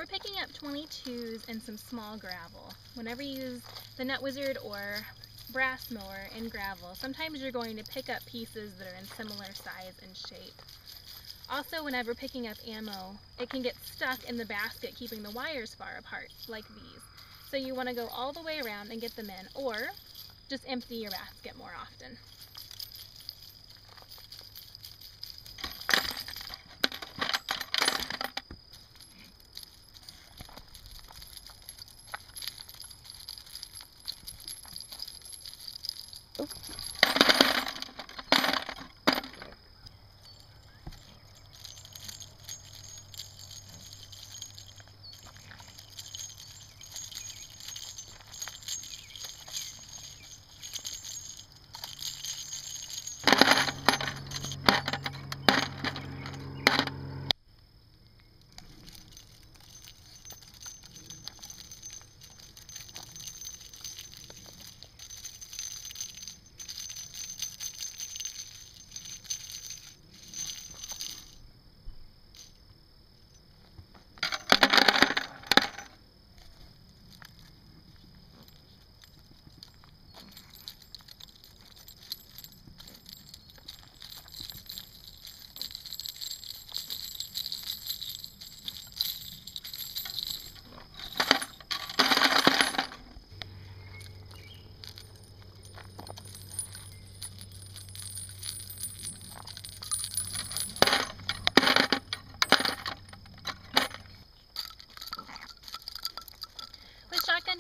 We're picking up 22s and some small gravel. Whenever you use the Nut Wizard or Brass Mower in gravel, sometimes you're going to pick up pieces that are in similar size and shape. Also, whenever picking up ammo, it can get stuck in the basket keeping the wires far apart, like these. So you want to go all the way around and get them in, or just empty your basket more often.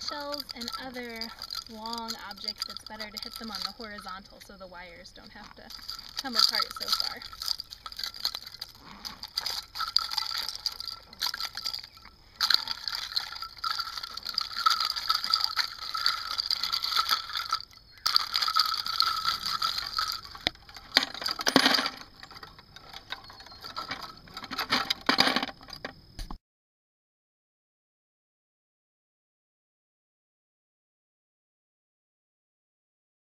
Shells and other long objects, it's better to hit them on the horizontal so the wires don't have to come apart so far.